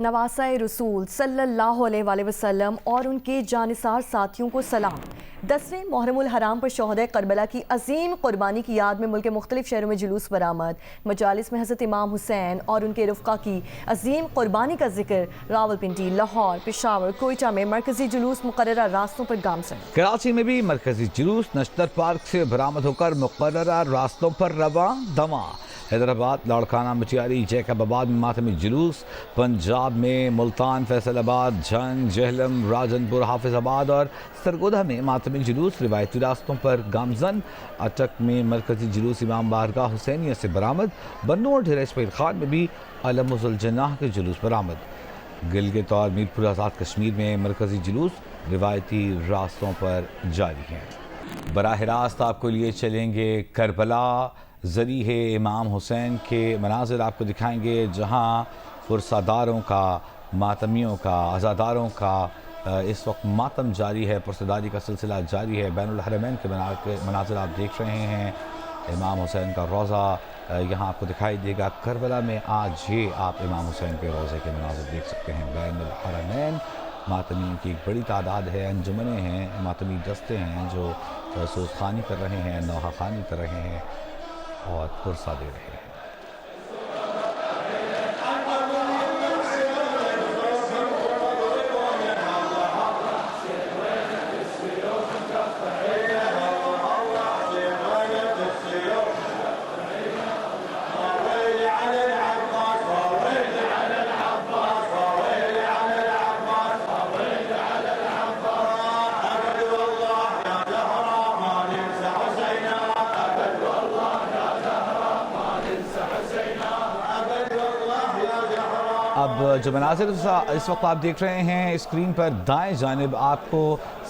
नवासा रसूल सल्लल्लाहु अलैहि वसल्लम और उनके जानिसार साथियों को सलाम। 10वें मुहर्रमुल हराम पर शोहदा करबला की अजीम कुर्बानी की याद में मुल्क के मुख्तलिफ शहरों में जुलूस बरामद। मजालिस में हज़रत इमाम हुसैन और उनके रफ़्क़ा की अजीम कुर्बानी का जिक्र। रावलपिंडी, लाहौर, पेशावर, कोयटा में मरकजी जुलूस मुकर्ररा रास्तों पर गामजन। कराची में भी मरकजी जुलूस नश्तर पार्क से बरामद होकर मुकर्ररा रास्तों पर रवा दवा। हैदराबाद, लाड़काना, मटियारी, जैकबाबाद में मातमी जुलूस। पंजाब में मुल्तान, फैसलाबाद, झंग, जहलम, राजनपुर, हाफिजाबाद और सरगोधा में मातमी जुलूस रिवायती रास्तों पर गामजन। अटक में मरकजी जुलूस इमाम बारगाह हुसैनिया से बरामद। बन्नू और ढेर इसमाइल खान में भी अलमुल जन्नाह के जुलूस बरामद। गिलगित और मीरपुर आज़ाद कश्मीर में मरकजी जुलूस रिवायती रास्तों पर जारी हैं। बराह रास्त आपको लिए चलेंगे करबला, ज़री है इमाम हुसैन के मनाज़िर आपको दिखाएंगे, जहाँ पुरसादारों का, मातमियों का, अज़ादारों का इस वक्त मातम जारी है, पुरसदारी का सिलसिला जारी है। बैनुल हरमैन के मनाज़िर आप देख रहे हैं। इमाम हुसैन का रोज़ा यहाँ आपको दिखाई देगा। करबला में आज ये आप इमाम हुसैन के रोज़े के मनाज़िर देख सकते हैं। बैनुल हरमैन मातमियों की एक बड़ी तादाद है, अंजुमनें हैं, मातमी दस्ते हैं जो सोज़खानी कर रहे हैं, नौहाखानी कर रहे हैं और पुरसा दे रहे हैं। अब जो मनाज़िर इस वक्त आप देख रहे हैं स्क्रीन पर, दाएं जानिब आपको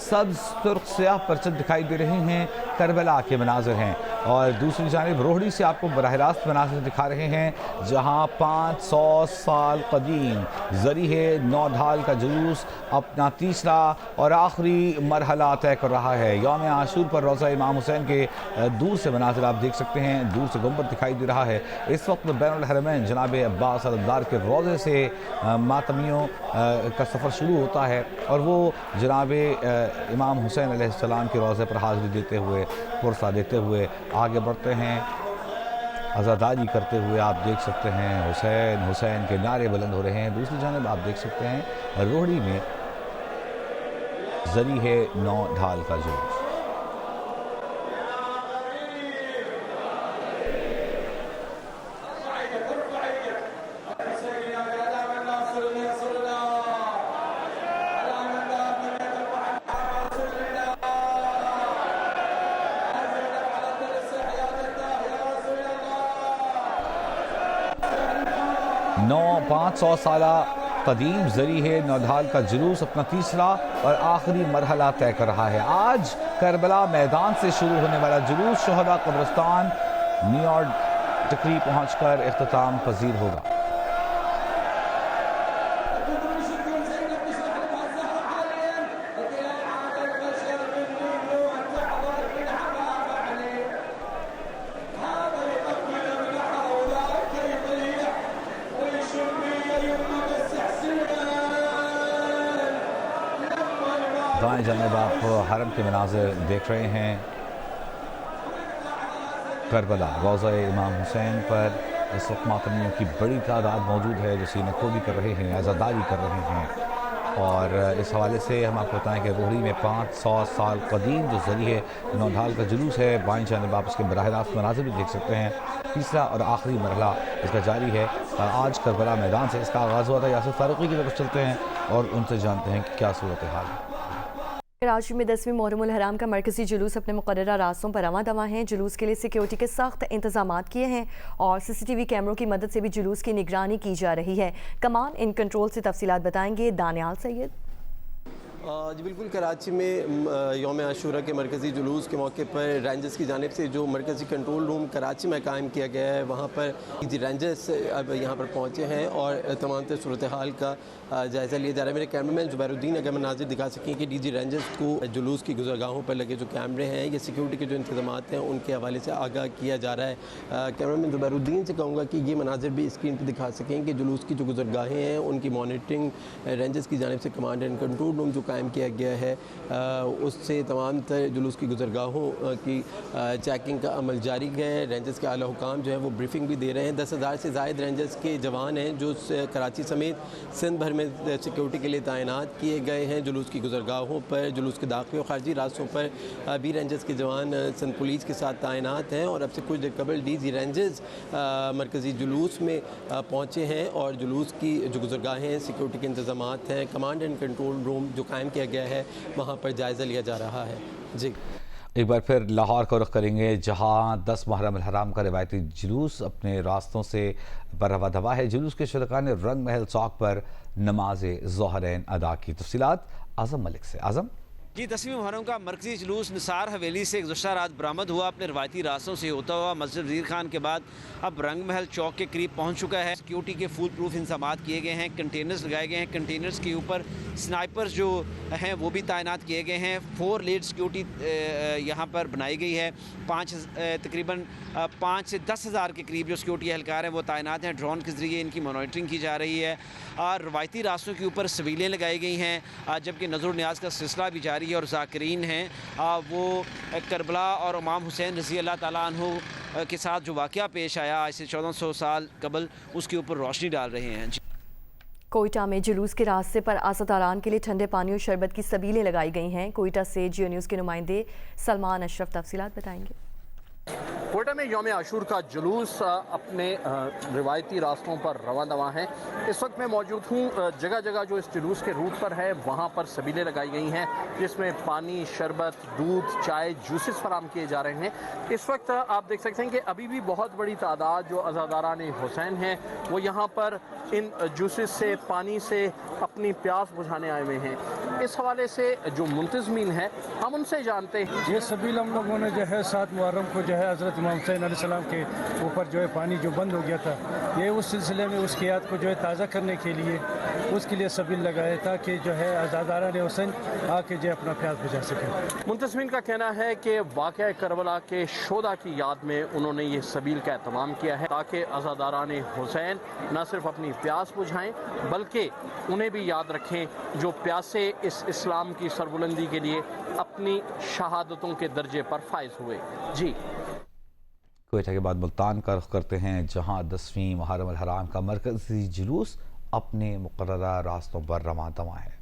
सब्ज़ सुर्ख स्याह परचम दिखाई दे रहे हैं, करबला के मनाज़िर हैं। और दूसरी जानिब रोहड़ी से आपको बराह रास्त मनाज़िर दिखा रहे हैं, जहां 500 साल कदीम ज़री है नौ ढाल का जुलूस अपना तीसरा और आखिरी मरहला तय कर रहा है। यौम आशूर पर रोज़ा इमाम हुसैन के दूर से मनाज़िर आप देख सकते हैं, दूर से गुंबद दिखाई दे रहा है। इस वक्त बैनुल हरमैन जनाब अब्बास अलदार के रोज़े से मातमियों का सफ़र शुरू होता है और वो जनाब इमाम हुसैन अलैहिस्सलाम के रोज़े पर हाज़िरी देते हुए, पुरसा देते हुए आगे बढ़ते हैं। आज़ादारी करते हुए आप देख सकते हैं हुसैन हुसैन के नारे बुलंद हो रहे हैं। दूसरी जानिब आप देख सकते हैं रोहड़ी में ज़री है नौ ढाल का जुलूस। नौ 500 साल कदीम ज़री है नौढाल का जुलूस अपना तीसरा और आखिरी मरहला तय कर रहा है। आज करबला मैदान से शुरू होने वाला जुलूस शोहदा कब्रिस्तान न्यूयॉर्क टकरी पहुंचकर इख्तिताम पजीर होगा। दाएं जानिब आप हरम के मनाज़िर देख रहे हैं। करबला रोज़ा इमाम हुसैन पर इस वक्त मातमियों की बड़ी तादाद मौजूद है जो सीने खोदी कर रहे हैं, आज़ादारी कर रहे हैं। और इस हवाले से हम आपको बताएं कि रोहड़ी में 500 साल कदीम जो ज़री है नौढाल का जुलूस है। बाएं जानिब आप इसके बराह रास्त मनाज़िर भी देख सकते हैं। तीसरा और आखिरी मरहला इसका जारी है। आज करबला मैदान से इसका आगाज़ हुआ था। यासिर फारूकी की तरफ चलते हैं और उनसे जानते हैं कि क्या सूरत हाल है। कराची में 10वें मुहर्रमुल हराम का मरकजी जुलूस अपने मुकर्ररा रास्तों पर रवां दवा हैं। जुलूस के लिए सिक्योरिटी के सख्त इंतजाम किए हैं और CCTV कैमरों की मदद से भी जुलूस की निगरानी की जा रही है। कमांड इन कंट्रोल से तफसीलात बताएंगे दानियाल सैयद। जी बिल्कुल, कराची में यौम आशूरा के मरकज़ी जुलूस के मौके पर रेंजर्स की जानिब से जो मरकज़ी कंट्रोल रूम कराची में कायम किया गया है, वहाँ पर रेंजर्स अब यहाँ पर पहुँचे हैं और तमाम तर सूरत हाल का जायज़ा लिया जा रहा है। मेरे कैमरामैन ज़ुबैरुद्दीन अगर मनाज़िर दिखा सकें कि डीजी रेंजर्स को जुलूस की गुज़रगाहों पर लगे जो कैमरे हैं या सिक्योरिटी के जो इंतज़ाम हैं उनके हवाले से आगाह किया जा रहा है। कैमरामैन ज़ुबैरुद्दीन से कहूँगा कि ये मनाज़िर भी स्क्रीन पर दिखा सकें कि जुलूस की जो गुज़रगाहें हैं उनकी मॉनिटरिंग रेंजर्स की जानिब से कमांड एंड कंट्रोल रूम जो कायम किया गया है उससे तमाम तर जुलूस की गुज़रगाहों की चेकिंग का अमल जारी है। रेंजर्स के आला हुकाम जो है वो ब्रीफिंग भी दे रहे हैं। 10,000 से ज़ायद रेंजर्स के जवान हैं जो कराची समेत सिंध भर में सिक्योरिटी के लिए तैनात किए गए हैं। जुलूस की गुज़रगाहों पर, जुलूस के दाखिली और खारजी रास्तों पर भी रेंजर्स के जवान सिंध पुलिस के साथ तैनात हैं और अब से कुछ देर कबल डीजी रेंजर्स मरकज़ी जुलूस में पहुँचे हैं और जुलूस की जो गुज़रगाहें हैं, सिक्योरिटी के इंतज़ाम हैं, कमांड एंड कंट्रोल रूम जो कायम किया गया है वहाँ पर जायज़ा लिया जा रहा है। जी एक बार फिर लाहौर का रुख करेंगे, जहां 10 मुहर्रम हराम का रिवायती जुलूस अपने रास्तों से बरवा दवा है। जुलूस के शुरका ने रंग महल चौक पर नमाज ज़ोहरैन अदा की। तफसीलात आज़म मलिक से। आज़म जी, 10वीं मुहर्रम का मरकज़ी जुलूस निसार हवेली से गुज़श्ता रात बरामद हुआ। अपने रवायती रास्तों से होता हुआ मस्जिद वज़ीर खान के बाद अब रंग महल चौक के करीब पहुंच चुका है। सिक्योरिटी के फुल प्रूफ इंतजाम किए गए हैं, कंटेनर्स लगाए गए हैं, कंटेनर्स के ऊपर स्नाइपर्स जो हैं वो भी तैनात किए गए हैं। 4 लेड सिक्योरिटी यहाँ पर बनाई गई है। तकरीबन 5 से 10 हज़ार के करीब जो सिक्योरिटी एहलकार हैं वो तैनात हैं। ड्रोन के ज़रिए इनकी मॉनिटरिंग की जा रही है और रवायती रास्तों के ऊपर सवीलें लगाई गई हैं, जबकि नज़र न्याज का सिलसिला भी जारी है और ज़ाकिरीन हैं वो करबला और इमाम हुसैन रज़ी अल्लाह ताला अन्हु के साथ जो वाक़या पेश आया आज से 1400 साल कबल, उसके ऊपर रोशनी डाल रहे हैं। कोयटा में जुलूस के रास्ते पर आज़ादारान के लिए ठंडे पानी और शरबत की सबीलें लगाई गई हैं। कोयटा से जियो न्यूज़ के नुमाइंदे सलमान अशरफ तफसीलात बताएंगे। कोयटा में यौम आशूर का जुलूस अपने रिवायती रास्तों पर रवा दवा है। इस वक्त मैं मौजूद हूँ जगह जगह जो इस जुलूस के रूट पर है वहाँ पर सबीलें लगाई गई हैं जिसमें पानी, शरबत, दूध, चाय, जूसेस फराम किए जा रहे हैं। इस वक्त आप देख सकते हैं कि अभी भी बहुत बड़ी तादाद जो अज़ादारान हुसैन हैं वो यहाँ पर इन जूसेस से, पानी से अपनी प्यास बुझाने आए हुए हैं। इस हवाले से जो मुंतज़मीन है हम उनसे जानते हैं। ये सबील हम लोगों ने जो है 7 मुहर्रम को जो है हज़रत इमाम हुसैन अलैहिस्सलाम के ऊपर जो है पानी जो बंद हो गया था, ये उस सिलसिले में उसकी याद को जो है ताज़ा करने के लिए उसके लिए सबील लगाए ताकि जो है अज़ादारान हुसैन आके जो अपना प्यास बुझा सकें। मुंतज़मीन का कहना है कि वाक़या करबला के शोदा की याद में उन्होंने ये सबील का एहतमाम किया है ताकि अज़ादारान हुसैन न सिर्फ अपनी प्यास बुझाएं बल्कि उन्हें भी याद रखें जो प्यासे इस इस्लाम की सरबुलंदी के लिए अपनी शहादतों के दर्जे पर फाइज हुए। जी कोयटा के बाद मुल्तान का रुख करते हैं, जहां 10वीं मुहर्रम अल हराम का मरकज़ी जुलूस अपने मुक़र्ररा रास्तों पर रवां दवा है।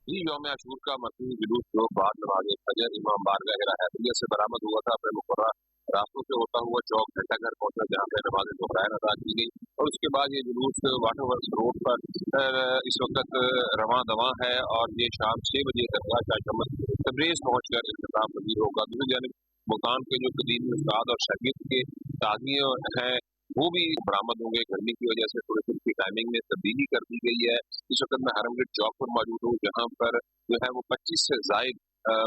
यौम आशूर का मरकज़ी जुलूस जो बाद नमाज फजर इमाम बारगाह हैदरिया से बरामद हुआ था अपने मुक़र्ररा रास्तों से होता हुआ चौक घंटाघर पहुंचा जहाँ पे नमाज ज़ोहरैन अदा की गई और उसके बाद ये जुलूस वाटर वर्क्स रोड पर इस वक्त रवां दवा है और ये शाम 6 बजे तक शाशमत तबरेज़ पहुँच कर इख्तिताम पजीर होगा। दूसरी जानिब मुल्तान के जो कदीमी उस्ताद और शागिर्द के ताज़िए हैं वो भी बरामद होंगे। गर्मी की वजह से थोड़ी सी टाइमिंग में तब्दीली कर दी गई है। इस वक्त मैं हरमगेट चौक पर मौजूद हूँ जहाँ पर जो है वो 25 से ज़ायद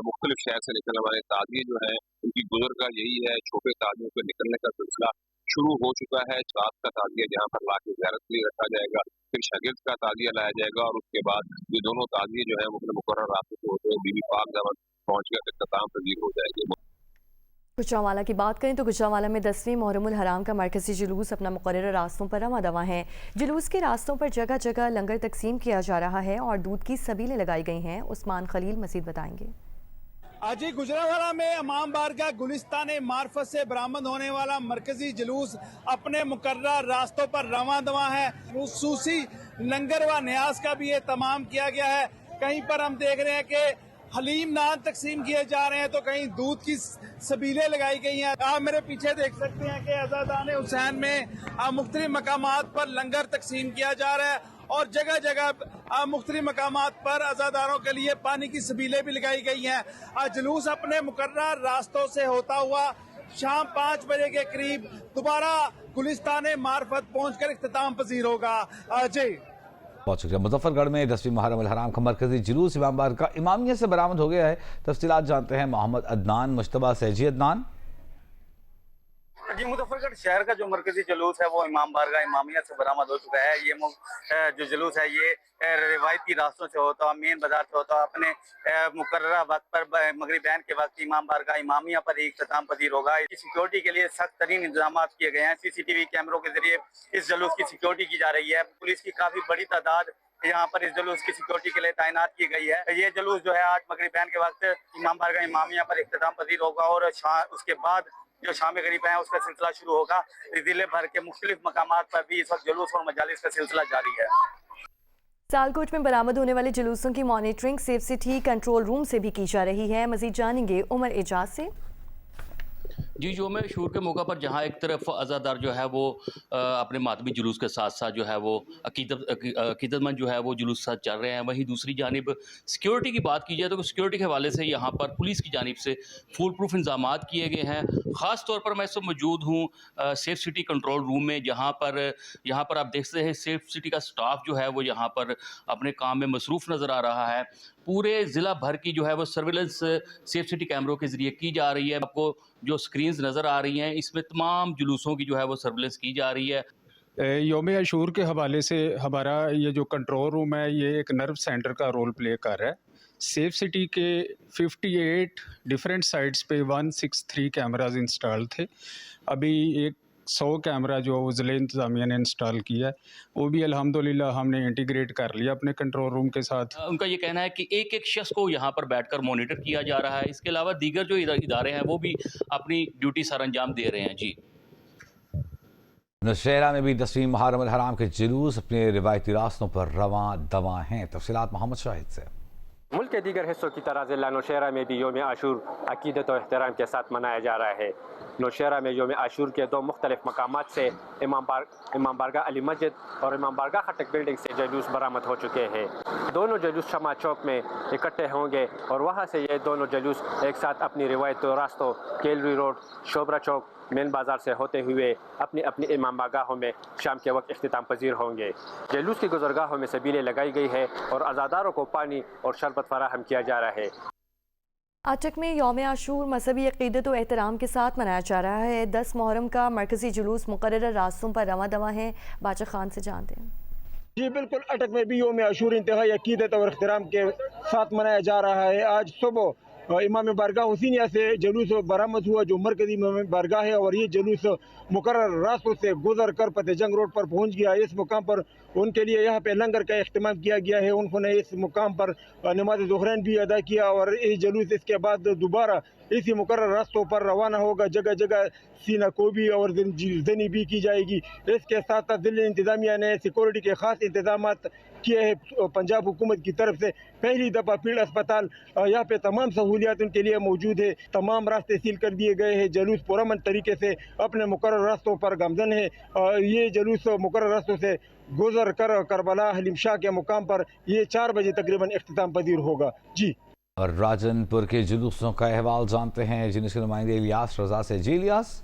मुख्तलिफ शहर से निकलने वाले ताज़िए जो हैं उनकी गुजरगाह यही है। छोटे ताज़ियों पर निकलने का सिलसिला शुरू हो चुका है। रात का ताज़िया जहाँ पर ला के ज़ियारत के लिए रखा जाएगा, फिर शागिर्द का ताज़िया लाया जाएगा और उसके बाद ये दोनों ताज़िए जो है वो अपने मुकर्रर रास्ते से होते हुए बीबी पाक दामन पहुँच कर इख्तिताम पजीर हो जाएगी। गुजरांवाला की बात करें तो गुजरांवाला में 10वीं मुहर्रम उल हराम का मरकज़ी जुलूस अपना मुकर्रर रास्तों पर रवां दवा है। जुलूस के रास्तों पर जगह जगह लंगर तकसीम किया जा रहा है और दूध की सबीलें लगाई गई हैं। उस्मान खलील मज़ीद बताएंगे। आज गुजरांवाला में इमाम बारगाह गुलिस्तान मार्फत से बरामद होने वाला मरकजी जुलूस अपने मुकर्रर रास्तों पर रवां दवा है। खुसूसी लंगर व न्याज का भी एहतमाम किया गया है। कहीं पर हम देख रहे हैं कि हलीम नान तकसीम किए जा रहे हैं तो कहीं दूध की सबीलें लगाई गई हैं। आप मेरे पीछे देख सकते हैं कि अज़ादारान हुसैन में मुख्तलिफ मकामात पर लंगर तकसीम किया जा रहा है और जगह जगह मुख्तलिफ मकामात पर अज़ादारों के लिए पानी की सबीलें भी लगाई गई हैं। जुलूस अपने मुकर्रर रास्तों से होता हुआ शाम 5 बजे के करीब दोबारा गुलिस्तान मार्फत पहुंचकर इख्तिताम पजीर होगा। जी पहुंच चुके हैं। मुजफ्फरगढ़ में 10वीं मुहर्रम अल हराम का मरकजी जुलूस इमाम बारगाह इमामिया से बरामद हो गया है। तफसीलात जानते हैं मोहम्मद अदनान मुश्तबा से। जी अदनान। जी, मुजफ्फरगढ़ शहर का जो मरकजी जुलूस है वो इमाम बारगाह इमामिया से बरामद हो चुका है। ये जो जुलूस है ये रिवायती रास्तों से होता है, मेन बाजार से होता है, अपने मुकर्ररा वक्त पर मगरिबैन के वक्त इमाम बारगाह इमामिया पर ही इख्तिताम पजीर होगा। इसकी सिक्योरिटी के लिए सख्त तरीन इंतजाम किए गए हैं। CCTV कैमरों के जरिए इस जुलूस की सिक्योरिटी की जा रही है। पुलिस की काफ़ी बड़ी तादाद यहाँ पर इस जुलूस की सिक्योरिटी के लिए तैनात की गई है। ये जुलूस जो है आज मगरिबैन के वक्त इमाम बारगाह इमामिया पर इख्तिताम पजीर होगा और उसके बाद जो शाम गरीब है उसका सिलसिला शुरू होगा। जिले भर के मुख्तलिफ मकामात पर भी इस वक्त जुलूस और मजालिस का सिलसिला जारी है। सियालकोट में बरामद होने वाले जुलूसों की monitoring safe city control room से भी की जा रही है। मजीद जानेंगे उमर एजाज से। जी, योम आशूर के मौका पर जहाँ एक तरफ अज़ादार जो है वो अपने मातमी जुलूस के साथ साथ जो है वो अकीदतमंद जो है वो जुलूस साथ चल रहे हैं, वहीं दूसरी जानिब सिक्योरिटी की बात की जाए तो सिक्योरिटी के हवाले से यहाँ पर पुलिस की जानिब से फुल प्रूफ इंतजाम किए गए हैं। ख़ास तौर पर मैं इस वक्त मौजूद हूँ सेफ सिटी कंट्रोल रूम में, जहाँ पर आप देख सकते हैं सेफ सिटी का स्टाफ जो है वो यहाँ पर अपने काम में मसरूफ़ नज़र आ रहा है। पूरे ज़िला भर की जो है वो सर्विलेंस सेफ सिटी कैमरों के ज़रिए की जा रही है। आपको जो स्क्रीन्स नज़र आ रही हैं इसमें तमाम जुलूसों की जो है वो सर्विलेंस की जा रही है। योम आशूर के हवाले से हमारा ये जो कंट्रोल रूम है ये एक नर्व सेंटर का रोल प्ले कर रहा है। सेफ सिटी के 58 डिफरेंट साइट्स पे 163 कैमराज इंस्टॉल थे। अभी एक 100 कैमरा जो ज़िले इंतज़ामिया ने इंस्टॉल किया है वो भी अल्हम्दुलिल्लाह हमने इंटीग्रेट कर लिया अपने कंट्रोल रूम के साथ। उनका ये कहना है कि एक एक शख्स को यहाँ पर बैठकर मॉनिटर किया जा रहा है। इसके अलावा दीगर जो इदारे हैं वो भी अपनी ड्यूटी सर अंजाम दे रहे हैं। जी, नौशहरा में भी 10वीं मुहर्रम अल हराम के जुलूस अपने रिवायती रास्तों पर रवां दवां हैं। तफसीलात मोहम्मद शाहिद से। मुल्क के दीगर हिस्सों की तरह ज़िला नौशहरा में भी योम आशूर अकीदत और एहतराम के साथ मनाया जा रहा है। नौशहरा में योम आशूर के दो मुख्तलिफ मकामात से इमाम बारगाह अली मस्जिद और इमाम बारगाह खटक बिल्डिंग से जुलूस बरामद हो चुके हैं। दोनों जुलूस शमा चौक में इकट्ठे होंगे और वहाँ से ये दोनों जुलूस एक साथ अपनी रिवायती रास्तों केलरी रोड, शोबरा चौक, मेन बाजार से होते हुए अपनी अपनी इमाम बारगाहों में शाम के वक्त इख्तिताम पजीर होंगे। जुलूस की गुजरगाहों में सबीलें लगाई गई है और अज़ादारों को पानी और शरबत फराहम किया जा रहा है। आटक में यौम आशूर मजहबी अक़ीदत और एहतराम के साथ मनाया जा रहा है। 10 मुहर्रम का मरकजी जुलूस मुकर्रर रास्तों पर रवां दवां है। बादशाह खान से जानते हैं। जी बिल्कुल, अटक में भी यौम आशूर इंतहाई अक़ीदत और एहतराम के साथ मनाया जा रहा है। आज सुबह इमाम बारगाह हुसैनिया से जुलूस बरामद हुआ जो मरकजी इमाम बारगाह है और ये जुलूस मुकर्रर रास्तों से गुजर कर फतेह जंग रोड पर पहुंच गया। इस मुकाम पर उनके लिए यहाँ पे लंगर का इख्तिमाम किया गया है। उन्होंने इस मुकाम पर नमाज ज़ुहरैन भी अदा किया और ये जुलूस इसके बाद दोबारा इसी मुकर्रर रास्तों पर रवाना होगा। जगह जगह सीना कोबी और जनी भी की जाएगी। इसके साथ साथ दिल्ली इंतज़ामिया ने सिक्योरिटी के ख़ास इंतजाम किए हैं। पंजाब हुकूमत की तरफ से पहली दफ़ा फील्ड अस्पताल यहाँ पे तमाम सहूलियात उनके लिए मौजूद है। तमाम रास्ते सील कर दिए गए हैं। जुलूस पुरअमन तरीके से अपने मुकर्रर रास्तों पर गामजन है। ये जुलूस मुकर्रर रास्तों से गुजर कर करबला हलीम शाह के मुकाम पर ये 4 बजे तकरीबन इख्तिताम पजीर होगा। जी, और राजनपुर के जुलूसों का अहवाल जानते हैं जिनके नुमाइंदे इलियास रजा से। जी इलियास।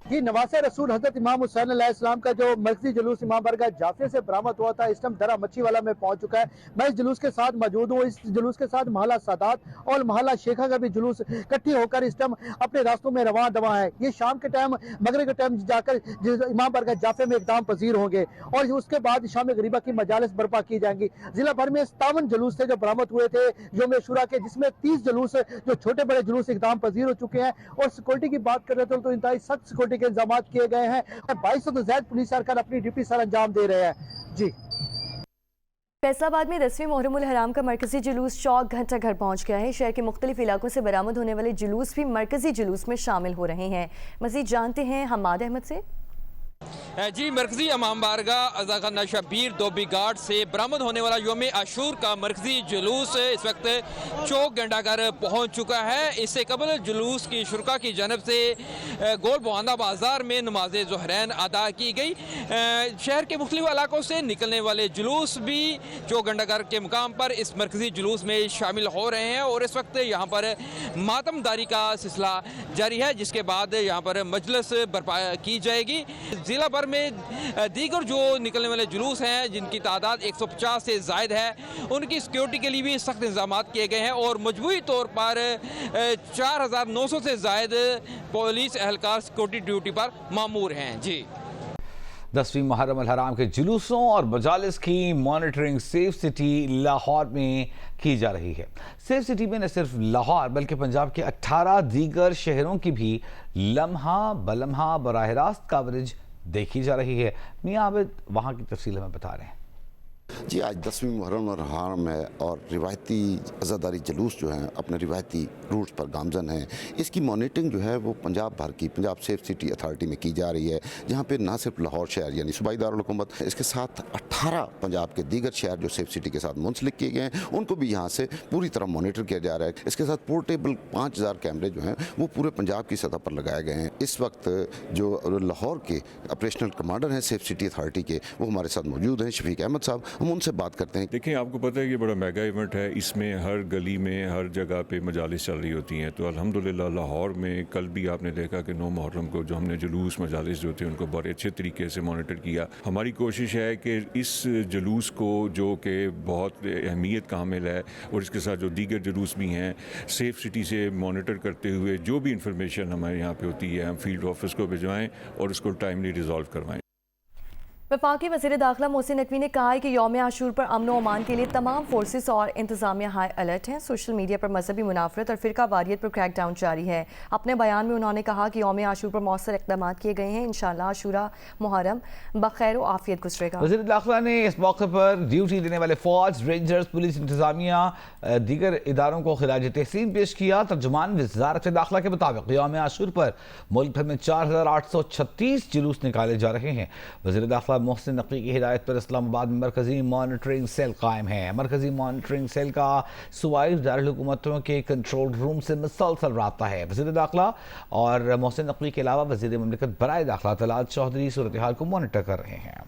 जी, नवासे रसूल हजरत इमाम हुसैन अलैहिस्सलाम का जो मरकजी जुलूस इमाम बारगाह जाफे से बरामद हुआ था इस टाइम दरा मच्छी वाला में पहुंच चुका है। मैं इस जुलूस के साथ मौजूद हूँ। इस जुलूस के साथ महला सादात और महला शेखा का भी जुलूस इकट्ठे होकर इस टाइम अपने रास्तों में रवां दवा है। ये शाम के टाइम मगरिब के टाइम जाकर इमाम बारगाह जाफे में इक़दाम पजीर होंगे और उसके बाद शाम गरीबा की मजालिस बर्पा की जाएंगी। जिला भर में 57 जुलूस थे जो बरामद हुए थे यौम आशूरा के, जिसमें 30 जुलूस जो छोटे बड़े जुलूस इक़दाम पजीर हो चुके हैं। और सिक्योरिटी की बात कर रहे थे तो इंतहाई सख्त सिक्योरिटी के इंतजाम किए गए हैं। 2200 से ज्यादा पुलिस सरकार अपनी ड्यूटी सर अंजाम दे रहे हैं। जी, फैसलाबाद में 10वीं मुहर्रम अल हराम का मरकजी जुलूस चौक घंटा घर पहुंच गया है। शहर के मुख्तलिफ इलाकों से बरामद होने वाले जुलूस भी मरकजी जुलूस में शामिल हो रहे हैं। मजीद जानते हैं हमाद अहमद से। जी, मरकजी इमाम बारगाह अज़ाखाना शब्बीर दोबी घाट से बरामद होने वाला योम आशूर का मरकजी जुलूस इस वक्त चौक घंटाघर पहुँच चुका है। इससे कबल जुलूस की शुरा की जानब से गोल बवांदा बाज़ार में नमाज ज़ुहरैन अदा की गई। शहर के मुख्तलिफ इलाकों से निकलने वाले जुलूस भी चौक घंटाघर के मुकाम पर इस मरकजी जुलूस में शामिल हो रहे हैं और इस वक्त यहाँ पर मातमदारी का सिलसिला जारी है, जिसके बाद यहाँ पर मजलिस बर्पा की जाएगी। जिला भर शहर में दीगर जो निकलने वाले जुलूस हैं जिनकी तादाद 150 से ज़ायद है, उनकी सिक्योरिटी के लिए भी सख्त इंतजाम किए गए हैं और मजबूरी तौर पर 4900 से ज़ायद पुलिस एहलकार सिक्योरिटी ड्यूटी पर मामूर हैं। जी, 10वीं मुहर्रम अल हराम के जुलूसों और मजालिस की मॉनिटरिंग सेफ सिटी लाहौर में की जा रही है। सेफ सिटी में न सिर्फ लाहौर बल्कि पंजाब के 18 दीगर शहरों की भी लम्हा बलम्हा बराह रास्त कवरेज देखी जा रही है। मियां आबिद वहाँ की तफसील हमें बता रहे हैं। जी, आज 10वीं मुहर्रम और हराम है और रिवायती अज़ादारी जुलूस जो हैं अपने रिवायती रूट्स पर गामजन हैं। इसकी मॉनिटरिंग जो है वो पंजाब भर की पंजाब सेफ सिटी अथॉरिटी में की जा रही है, जहाँ पे ना सिर्फ लाहौर शहर यानी सूबाई दारुल हुकूमत, इसके साथ 18 पंजाब के दीगर शहर जो सेफ सिटी के साथ मुंसलिक किए गए हैं उनको भी यहाँ से पूरी तरह मॉनिटर किया जा रहा है। इसके साथ पोर्टेबल 5000 कैमरे जो हैं वो पूरे पंजाब की सतह पर लगाए गए हैं। इस वक्त जो लाहौर के ऑपरेशनल कमांडर हैं सेफ सिटी अथॉरिटी के, वो हमारे साथ मौजूद हैं, शफीक अहमद साहब, हम उनसे बात करते हैं। देखिए, आपको पता है कि बड़ा मेगा इवेंट है, इसमें हर गली में हर जगह पे मजालिस चल रही होती हैं। तो अल्हम्दुलिल्लाह लाहौर में कल भी आपने देखा कि 9 मुहर्रम को जो हमने जुलूस मजालिस जो थे उनको बड़े अच्छे तरीके से मॉनिटर किया। हमारी कोशिश है कि इस जुलूस को जो कि बहुत अहमियत का हामिल है और इसके साथ जो दीगर जुलूस भी हैं सेफ सिटी से मॉनिटर करते हुए जो भी इंफॉर्मेशन हमारे यहाँ पे होती है हम फील्ड ऑफिस को भिजवाएँ और उसको टाइमली रिजॉल्व करवाएँ। वफाकी वज़ीर दाखिला मोहसिन नकवी ने कहा है कि यौम आशूर पर अमन व अमान के लिए तमाम फोर्सेस और इंतजामिया हाई अलर्ट हैं। सोशल मीडिया पर मजहबी मुनाफरत और फिरका वारियत पर क्रैकडाउन जारी है। अपने बयान में उन्होंने कहा कि यौम आशूर पर मौसर इक़दाम किए गए हैं। इंशाअल्लाह आशूरा मुहर्रम बखैर व आफियत गुजरेगा। वज़ीर दाखिला ने इस मौके पर ड्यूटी देने वाले फौज, रेंजर्स, पुलिस इंतजामिया दीगर इदारों को खिराज तहसीन पेश किया। तर्जुमान वज़ारत दाखिला के मुताबिक यौम आशूर पर मुल्क भर में 4836 जुलूस निकाले जा रहे हैं। वज़ीर दाखिला मोहसिन नकवी की हिदायत पर इस्लामाबाद में मरकजी मॉनिटरिंग सेल कायम है। मरकजी मॉनिटरिंग सेल का सूबाई दारुल हुकूमतों के कंट्रोल रूम से मुसलसल राब्ता है। वज़ीर दाखिला और मोहसिन नकवी के अलावा वज़ीर मुमलिकत बराए दाखिला तलात चौधरी सूरत हाल को मॉनिटर कर रहे हैं।